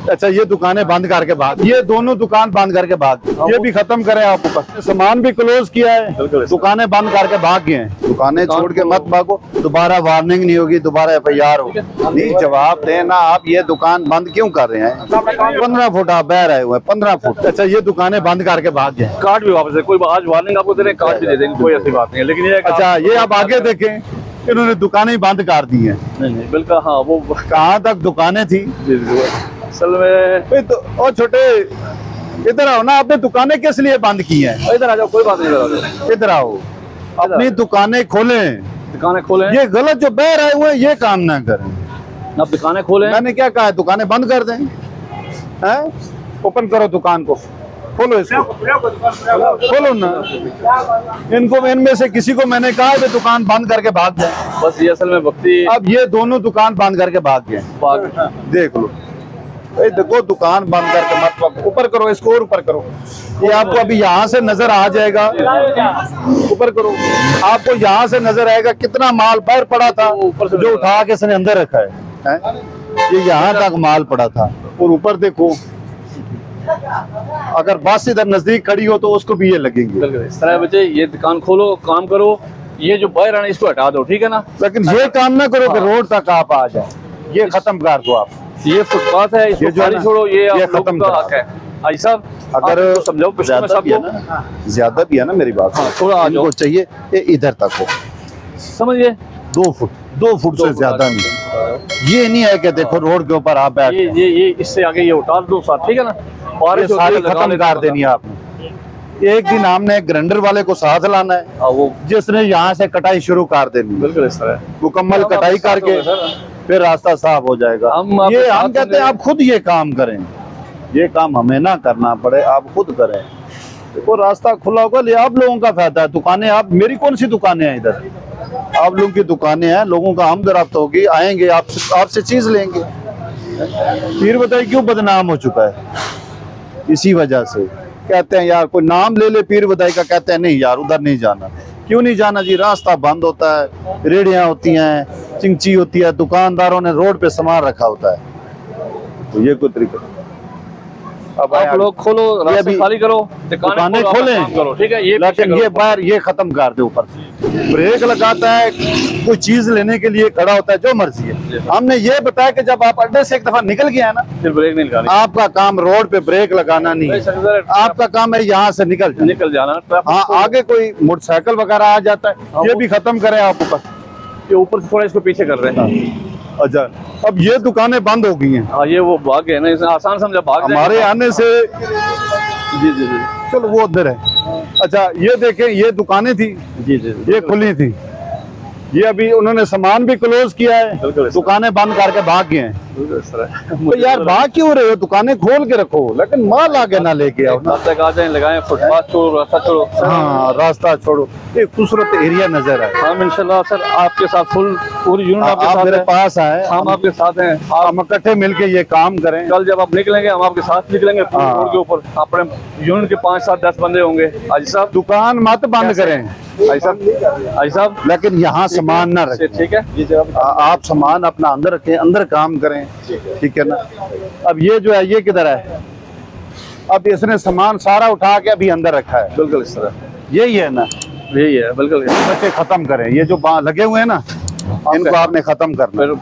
अच्छा ये दुकानें बंद करके भाग, ये दोनों दुकान बंद करके भाग, ये भी खत्म करें आप ऊपर, सामान भी क्लोज किया है, दुकानें बंद करके भाग गए हैं। दुकानें छोड़ के मत भागो, दोबारा वार्निंग नहीं होगी, दोबारा FIR होगी। नहीं जवाब देना, आप ये दुकान बंद क्यों कर रहे हैं? 15 फुट आप बह रहे हुए, 15 फुट। अच्छा ये दुकानें बंद करके भाग गए, कार्ड भी वापस है, कोई आज वार्निंग आपको दे रहे हैं, कार्ड भी दे देंगे, कोई ऐसी बात नहीं है। लेकिन ये अच्छा ये आप आगे देखें, इन्होंने दुकानें ही बंद कर दी हैं। नहीं बिल्कुल, हाँ वो कहाँ तक दुकानें थी? असल में तो ओ छोटे इधर आओ ना, आपने दुकानें किस लिए बंद की हैं? इधर आ जाओ, कोई बात नहीं, इधर आ जाओ, इधर आओ, अपनी दुकानें खोलें, दुकानें खोलें। ये गलत जो बह रहे हुए ये काम ना करें। आप दुकानें खोलें। मैंने क्या कहा है, दुकानें बंद कर दें, हैं? ओपन करो दुकान को, खोलो इसको, खोलो ना। इनको इनमें से किसी को मैंने कहा है कि दुकान बंद करके भाग जाए, बस ये असल में वक्ती। अब ये दोनों दुकान बंद करके भाग गए, देख लो। देखो दुकान बंद करके मत, ऊपर करो इसको और ऊपर करो, ये आपको अभी यहाँ से नजर आ जाएगा, ऊपर करो, आपको यहाँ से नजर आएगा कितना माल बाहर पड़ा था, जो उठा के इसने अंदर रखा है? ये यहाँ तक माल पड़ा था। और ऊपर देखो, अगर बस इधर नजदीक खड़ी हो तो उसको भी ये लगेंगे। इस तरह बच्चे, ये दुकान खोलो, काम करो, ये जो बाहर आना इसको हटा दो, ठीक है ना। लेकिन ये काम ना करो कि रोड तक आप आ जाए, ये खत्म कर दो आप। ये फुटपाथ है, इसको खाली छोड़ो, ये खत्म का हक है। भाई साहब अगर समझाओ, ज्यादा भी है ना मेरी बात, हाँ, थोड़ा आ जाओ, चाहिए ये इधर तक हो, समझिए 2 फुट से ज्यादा नहीं। ये नहीं है कि देखो रोड के ऊपर आप बैठ, ये इससे आगे ये उतार दो साथ, ठीक है ना। और सारी खत्म कर देनी है आपने। एक दिन हमने एक ग्राइंडर वाले को साथ लाना है, वो जिसने यहाँ से कटाई शुरू कर देनी, बिल्कुल इस तरह मुकम्मल कटाई करके फिर रास्ता साफ हो जाएगा। हम कहते हैं आप खुद ये काम करें, ये काम हमें ना करना पड़े, आप खुद करें। देखो रास्ता खुला होगा, ये आप लोगों का फायदा है। दुकानें आप, मेरी कौन सी दुकानें हैं इधर? आप लोगों की दुकानें हैं, लोगों का हमदर्द होगी, आएंगे आपसे चीज लेंगे। फिर बताइए क्यों बदनाम हो चुका है? इसी वजह से कहते हैं यार कोई नाम ले ले पीर बदाई का, कहते हैं नहीं यार उधर नहीं जाना। क्यों नहीं जाना जी? रास्ता बंद होता है, रेड़ियां होती हैं, चिंची होती है, दुकानदारों ने रोड पे सामान रखा होता है, तो ये कोई तरीका। अब आप लोग खोलो, रास्ते खाली करो, दुकानें खोलें करो, ठीक है। ये लेकिन ये बाहर ये खत्म कर दे। ऊपर से ब्रेक लगाता है, कोई चीज लेने के लिए खड़ा होता है, जो मर्जी है। हमने ये बताया कि जब आप अड्डे से एक दफा निकल गया ना, फिर ब्रेक नहीं लगानी। आपका काम रोड पे ब्रेक लगाना नहीं है, आपका काम है यहाँ से निकल जाना। हाँ, आगे कोई मोटरसाइकिल वगैरह आ जाता है, ये भी खत्म करें आप ऊपर। ये ऊपर से थोड़ा इसको पीछे कर रहे हैं। अच्छा, अब ये दुकानें बंद हो गई हैं। हाँ, ये वो भाग गए ना, इसमें आसान समझा भाग हमारे आने से। जी जी जी, चलो वो उधर है। अच्छा ये देखें, ये दुकानें थी, जी जी, ये खुली थी, ये अभी उन्होंने सामान भी क्लोज किया है, दुकानें बंद करके भाग गए हैं। तो यार भाग क्यों रहे हो? दुकानें खोल के रखो, लेकिन माल आगे ना लेके आओ ना। लगाए फुटपाथ छोड़ो, रास्ता छोड़ो। हाँ, रास्ता छोड़ो। एक खूबसूरत एरिया नजर आए। हम इंशाल्लाह सर आपके साथ पूरी यूनिट आपके साथ मेरे पास आए, हम आपके साथ हैं। हम इकट्ठे मिलके ये काम करें। कल जब आप निकलेंगे हम आपके साथ निकलेंगे, रोड के ऊपर अपने यूनिट के 5 7 10 बंदे होंगे। आज साहब दुकान मत बंद करें आई साहब, लेकिन यहाँ सामान ना रखें, ठीक है। आप सामान अपना अंदर रखें, अंदर काम करें, ठीक है ना। अब ये जो है ये किधर है? अब इसने सामान सारा उठा के अभी अंदर रखा है। बिल्कुल इस तरह, यही है ना, यही है बिल्कुल। बच्चे खत्म करें, ये जो लगे हुए हैं ना, इनको आपने खत्म करना।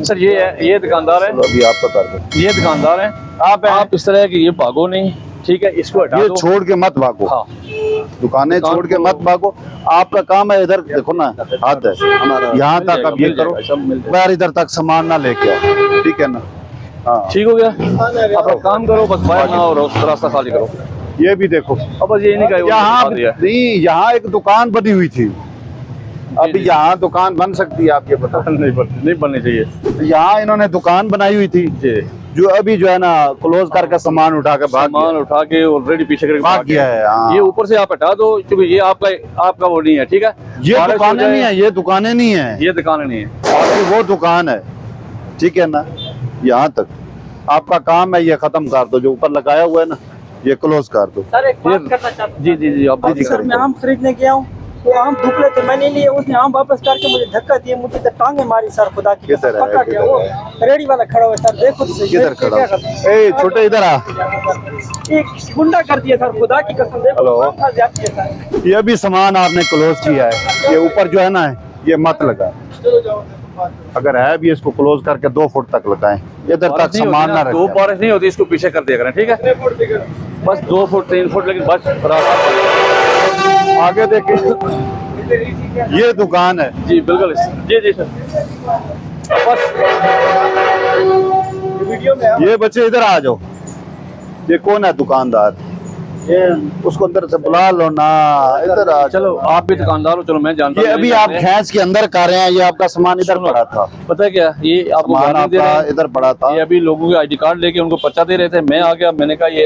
सर ये दुकानदार है, अभी आपको कर दो। ये दुकानदार है, आप इस तरह की ये भागो नहीं, ठीक है। इसको हटा ये दो, छोड़ के मत भागो। हाँ, दुकानें छोड़ के मत भागो। आपका काम है इधर देखो ना, हाथ है यहाँ तक, अब ये करो बाहर इधर तक सामान ना लेके आओ, ठीक है ना। हाँ ठीक हो गया। आप काम करो, बस बाहर ना और रास्ता खाली करो। ये भी देखो, अब बस ये नहीं नहीं, यहाँ एक दुकान बनी हुई थी, अभी यहाँ दुकान बन सकती है, आप ये पता नहीं बननी चाहिए। यहाँ इन्होंने दुकान बनाई हुई थी, जो अभी जो है ना क्लोज करके सामान उठा के ऑलरेडी पीछे करके भाग गया है। हाँ। ये ऊपर से आप हटा दो, क्योंकि ये आपका वो नहीं है, ठीक है। ये दुकानें नहीं है, ये दुकानें नहीं है, ये दुकानें नहीं है, वो दुकान है, ठीक है ना। यहाँ तक आपका काम है, ये खत्म कर दो, जो ऊपर लगाया हुआ है ना, ये क्लोज कर दो। सर एक बात करना चाहता हूं। जी जी जी, आप सर मैं आम खरीदने गया हूँ, वो आम धुपले थे, मैंने लिए, उसने आम वापस करके मुझे धक्का दिए, मुझे तो टांगे मारी सर, खुदा की किधर है? पकड़ गया वो रेडी वाला खड़ा हुआ सर, देखो तो सही। किधर खड़ा? ए छोटे इधर आ। एक गुंडा कर दिया सर, खुदा की कसम, देखो हेलो। फंस जाती है सर। ये भी सामान आपने क्लोज किया है, ये ऊपर जो है ना ये मत लगा, अगर है भी इसको क्लोज करके 2 फुट तक लगाएं, इधर तक सामान ना दो रखें। बारिश नहीं होती, इसको पीछे कर दिया करें, ठीक है? बस 2 फुट 3 फुट, लेकिन बस रास्ता। आगे देखें, ये दुकान है। जी बिल्कुल, जी जी सर, बस वीडियो में ये बच्चे इधर आ जाओ, ये कौन है दुकानदार, ये उसको अंदर से बुला लो ना, इधर आ। चलो आप भी दुकानदार हो, चलो मैं जानता ये हूं, अभी नहीं आप जानते। खींच के अंदर कर रहे हैं, ये आपका सामान इधर पड़ा था, पता है क्या, ये आपको सामान वार्निंग दे रहे आपका हैं। इधर पड़ा था। ये अभी लोगों के आईडी कार्ड लेके उनको पर्चा दे रहे थे, मैं आ गया, मैंने कहा ये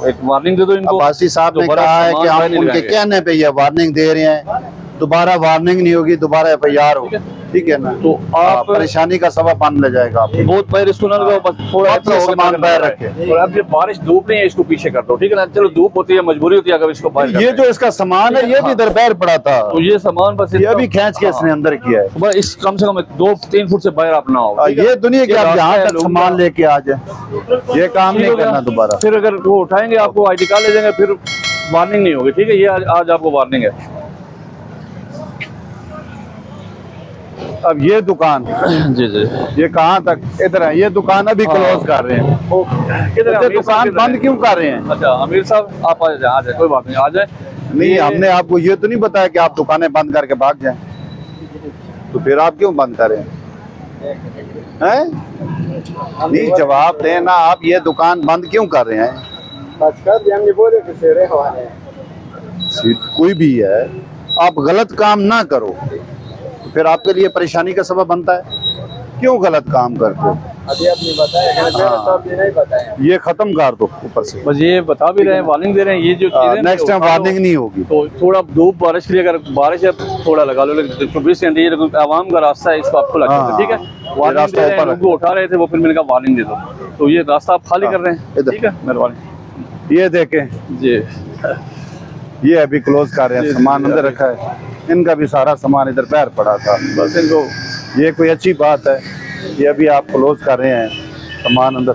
एक वार्निंग दे दो इनको। अब्बासी साहब ने दोबारा कहा है सामान कि बाहर हम नहीं उनके लगाएंगे। कहने पे ये वार्निंग दे रहे हैं, दोबारा वार्निंग नहीं होगी, दोबारा FIR हो, ठीक है ना? तो आप परेशानी का सबब बन ले जाएगा आपको। बहुत पैर इसको ना लगाओ, बस थोड़ा आप ये सामान बाहर रखें। और अब ये बारिश धूप नहीं है, इसको पीछे कर दो, ठीक है ना? चलो धूप होती है, मजबूरी होती है, अगर इसको बाहर ये जो इसका सामान है ये भी इधर बाहर पड़ा था, तो ये सामान बस ये भी खींच के इसने अंदर किया है। बस इस कम से कम 2-3 फुट से बाहर आप ना हो, ठीक है? ये दुनिया की ये आप रास्ता यहाँ है, तक लोग सामान लेके आ जाए, ये काम ठीक नहीं हो गया? करना दोबारा। फिर अगर वो उठाएंगे आपको आईडी कार्ड ले जाएंगे, फिर वार्निंग नहीं होगी, ठीक है? ये आज आपको वार्निंग है। अब ये दुकान जी जी, ये कहाँ तक, इधर है, ये दुकान अभी क्लोज कर रहे हैं, किधर है? ये अमीर साहब दुकान किधर बंद है? क्यों कर रहे हैं? अच्छा अमीर साहब आप आ जाए, कोई बात नहीं, आ जाए। नहीं, हमने आपको ये तो नहीं बताया कि आप दुकानें बंद करके भाग जाएं, तो फिर आप क्यों बंद करें हैं? नहीं, जवाब देना, आप ये दुकान बंद क्यों कर रहे हैं? कोई भी है, आप गलत काम ना करो, तो फिर आपके लिए परेशानी का सबब बनता है। क्यों गलत काम करते हो? अभी आपने बताया, नहीं बताया। ये खत्म कर दो ऊपर से, बस ये बता भी रहे हैं, वार्निंग दे रहे हैं, ये जो चीजें नेक्स्ट टाइम वार्निंग नहीं होगी। तो थोड़ा धूप बारिश के लिए, अगर बारिश है थोड़ा लगा लो, लेकिन 24 घंटे ये आवाम का रास्ता है, इसको आपको लगा, हाँ, ठीक है? ये वार्निंग रास्ता दे रहे हैं, ऊपर लोगों को उठा रहे थे वो, फिर मैंने कहा वार्निंग दे दो, तो ये रास्ता आप खाली कर रहे हैं, इधर। ठीक है? मेहरबानी ये देखें, जी। ये अभी क्लोज कर रहे हैं, सामान अंदर रखा है, इनका भी सारा सामान इधर पैर पड़ा था, बस इनको, ये कोई अच्छी बात है? ये अभी आप क्लोज कर रहे हैं, सामान अंदर,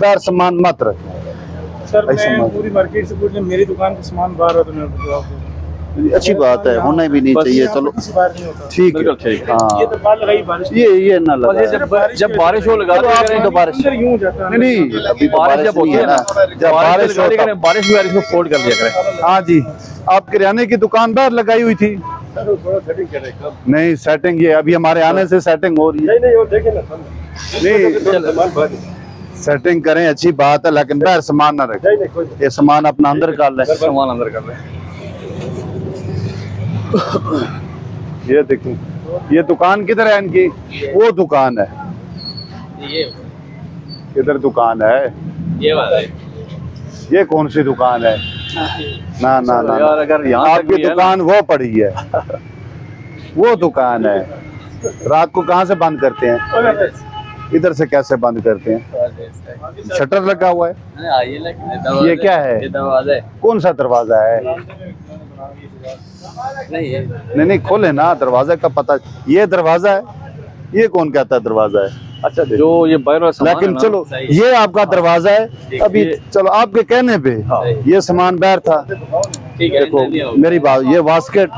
पैर सामान मत रखें। सर ऐसा मैं मत। पूरी मार्केट से पूछ लिया, मेरी दुकान का सामान बाहर हो तो मैं जवाब दूँ। अच्छी बात है, होना भी नहीं बस चाहिए, चलो किसी बार नहीं होता। ठीक है। बिल्कुल ठीक है। हाँ, ये तो बाल लगाई बारिश, ये ना बस ये लगा, जब बारिश हो लगा चलो दिया आप करें। तो बारिश अंदर यूं जाता है। नहीं, अभी तो बारिश बारिश जब होती नहीं है है ना, ना, जब बारिश लगा दी होता। करें, बारिश भी इसको फोल्ड कर दिया करें। हाँ जी, आप किराने की दुकान बाहर लगाई हुई थी? थोड़ा सेटिंग करें। नहीं, सेटिंग ये अभी हमारे आने से सेटिंग हो रही है। नहीं वो देखे ना, नहीं, सेटिंग करें, अच्छी बात है, लेकिन बाहर सामान ना रखें, ये सामान अपना अंदर कर लें। सामान अंदर कर रहे हैं। ये देखिए, ये दुकान किधर है इनकी? वो दुकान है, इधर दुकान है, ये वाला है। ये कौन सी दुकान है? ना ना ना, यार अगर यहाँ तक आपकी भी है ना- दुकान वो पड़ी है, वो दुकान है। रात को कहाँ से बंद करते हैं? इधर से कैसे बंद करते हैं? शटर लगा हुआ है, ये क्या है? ये दरवाजा है। कौन सा दरवाजा है? नहीं, खोले ना, दरवाजा का पता, ये दरवाजा है, ये कौन कहता है दरवाजा है? अच्छा जो ये बाहर वाला सामान है लेकिन ना, चलो, ये आपका दरवाजा है, अभी चलो आपके कहने पे ये सामान बाहर था, ठीक है, देखो मेरी बात, ये बास्केट,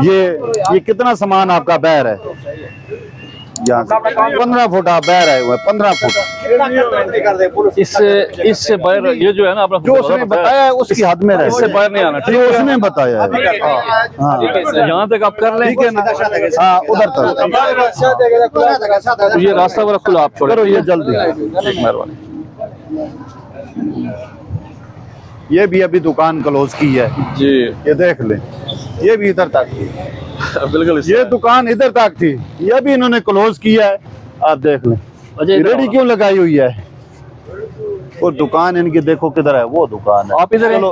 ये कितना सामान आपका बाहर है? यहाँ से 15 फुट आप बाहर आए हुए हैं, 15 फुट। इससे बाहर ये जो है ना अपना जो उसने बताया है उसकी हद में रहे, इससे बाहर नहीं आना, ठीक जो है? उसने बताया है। हाँ, यहाँ तक आप कर लें, ठीक है ना? हाँ, उधर तक तो ये रास्ता बड़ा खुला, आप छोड़ो करो ये जल्दी। मेहरबानी। ये भी अभी दुकान क्लोज की है, जी ये देख ले, ये भी इधर तक थी, बिल्कुल। ये दुकान इधर तक थी, ये भी इन्होंने क्लोज किया है, आप देख लें। अच्छा, ये रेडी क्यों लगाई हुई है? वो दुकान इनकी देखो किधर है, वो दुकान है। आप इधर हैं? चलो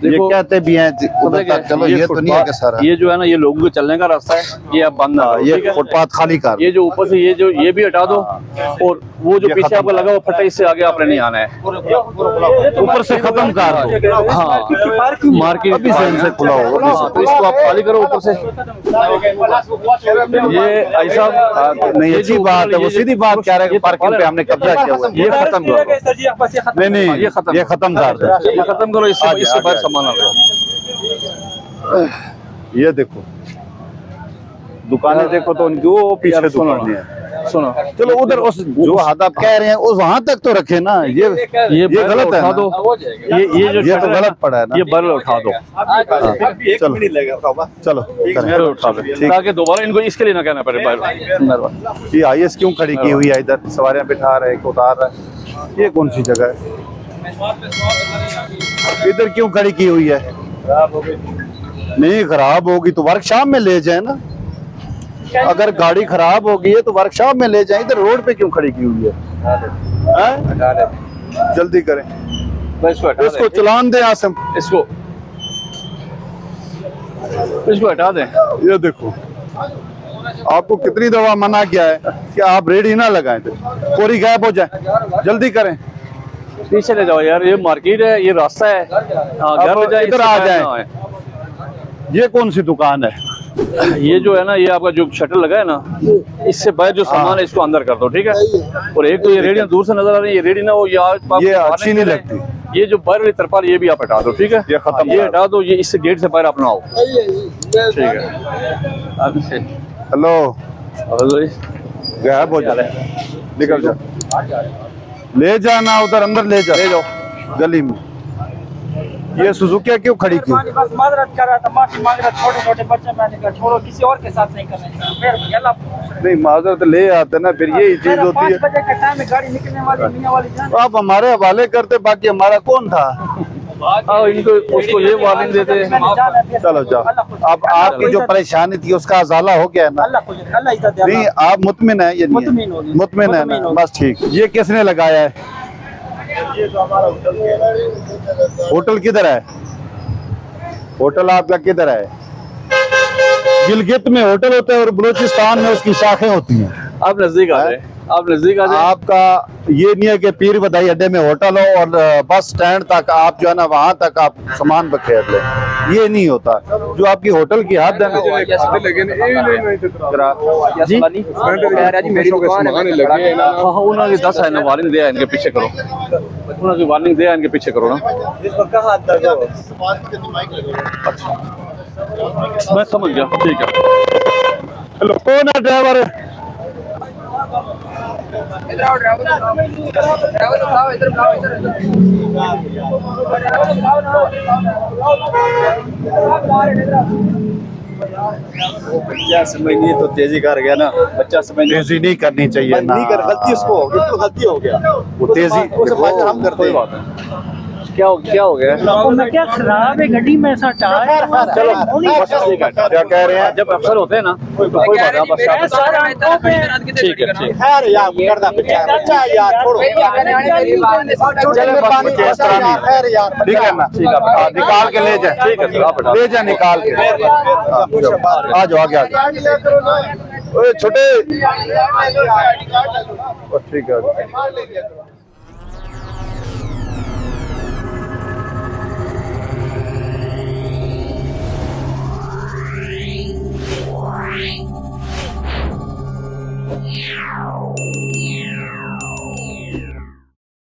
ये देखो, कहते भी हैं उधर तक, चलो ये तो नहीं है कि सर ये जो है ना, ये लोगों के चलने का रास्ता है, ये आप बंद ना करो, ठीक ये है? फुटपाथ खाली कर, ये जो ऊपर से ये भी हटा दो, और वो जो पीछे आपको लगा वो फटा, इससे आगे आपने नहीं आना है, ऊपर से खत्म कर दो। हाँ मार्केट अभी से इनसे खुला होगा। हाँ, तो इसको आप खाली करो ऊपर से। ये ऐसा नहीं, अच्छी बात है, वो सीधी बात कह रहे हैं, पार्किंग पे हमने कब्जा किया हुआ है। ये खत्म करो, नहीं नहीं, ये खत्म ये खत्म कर दो, ये खत्म करो, इससे बाहर सामान आ लो। ये देखो दुकानें देखो तो उनकी वो पीछे दुकानें हैं। सुनो, चलो उधर उस जो हाथ आप कह रहे हैं उस वहां तक तो रखे ना, ये गलत है उठा ना? दो, ये जो ये तो गलत पड़ा है ना, ये बर्ल उठा दो, चलो चलो बर्ल उठा दो, ताकि दोबारा इनको इसके लिए ना कहना पड़े। ये आईएस क्यों खड़ी की हुई है इधर, सवारियां बिठा रहे हैं, उतार रहे हैं, ये कौन सी जगह है? इधर क्यों खड़ी की हुई है? नहीं खराब होगी तो वर्कशॉप में ले जाए ना, अगर गाड़ी खराब होगी है तो वर्कशॉप में ले जाए, इधर रोड पे क्यों खड़ी की हुई है? जल्दी करें, इसको चलान दें आसिम, इसको हटा दें। ये देखो आपको कितनी दफा मना किया है कि आप रेडी ना लगाएं, पूरी गायब हो जाए, जल्दी करें। पीछे ले जाओ यार, ये मार्केट है, ये रास्ता है, घर ले जाए, इधर आ जाए। ये कौन सी दुकान है? ये जो है ना, ये आपका जो शटर लगा है ना, इससे बाहर जो सामान है इसको अंदर कर दो, ठीक है? और एक तो ये रेडियां दूर से नजर आ रही है, ये रेडी ना हो, ये अच्छी नहीं लगती। ये जो बाहर वाली तरपाल ये भी आप हटा दो, ठीक है? ये खत्म, ये हटा दो, ये इससे गेट से बाहर अपना आओ, ठीक है? हेलो, गायब हो जा, निकल जा, ले जाना उधर अंदर, ले जाओ गली में। ये सुजुकी क्यों खड़ी की? बस माजरत कर रहा था, माफी मांग रहा, छोटे छोटे बच्चे, मैंने कहा छोड़ो, किसी और के साथ नहीं करना है। नहीं माजरत ले आते ना, फिर यही चीज होती 5 है। बजे का टाइम है, गाड़ी निकलने वाली, मियां वाली जान। आप हमारे हवाले करते, बाकी हमारा कौन था? इनको उसको ये वार्निंग देते। चलो जाओ, अब आपकी जो परेशानी थी उसका अजाला हो गया है ना? अल्लाह इज्जत दे। नहीं आप मुतमिन है, ये मुतमिन हो गए। मुतमिन है ना, बस ठीक। ये किसने लगाया है? होटल किधर है? होटल आपका किधर है? गिलगित में होटल होता है और बलूचिस्तान में उसकी शाखें होती हैं। आप नजदीक आ जाए, आप नजदीक आ जाए। आपका ये नहीं है कि पीर बधाई अड्डे में होटल हो और बस स्टैंड तक आप जो है ना वहां तक आप सामान बखेर लें, ये नहीं होता। जो आपकी होटल की हद है ना, जी उन्होंने 10 है ना वार्निंग दिया, इनके पीछे करो, उन्होंने वार्निंग दिया, इनके पीछे करो ना। अच्छा मैं समझ गया, ठीक है। हेलो कौन है ड्राइवर? बच्चा समझनी तो तेजी कर गया ना, बच्चा समझ तेजी नहीं करनी चाहिए ना, नहीं कर, गलती उसको हो गई, बिल्कुल गलती हो गया। वो तेजी हम करते हैं। क्या हो गया? मैं क्या खराब है गाड़ी में, ऐसा टायर चलो क्या कह रहे हैं, जब अफसर होते हैं ना कोई बात नहीं, ठीक है, ठीक है। यार करना बच्चा यार, छोड़ो चले पानी इस तरह नहीं, ठीक है ना? ठीक है, निकाल के ले जाए, ठीक है, ले जाए निकाल के, आ जाओ आगे ओए छोटे, ठीक है।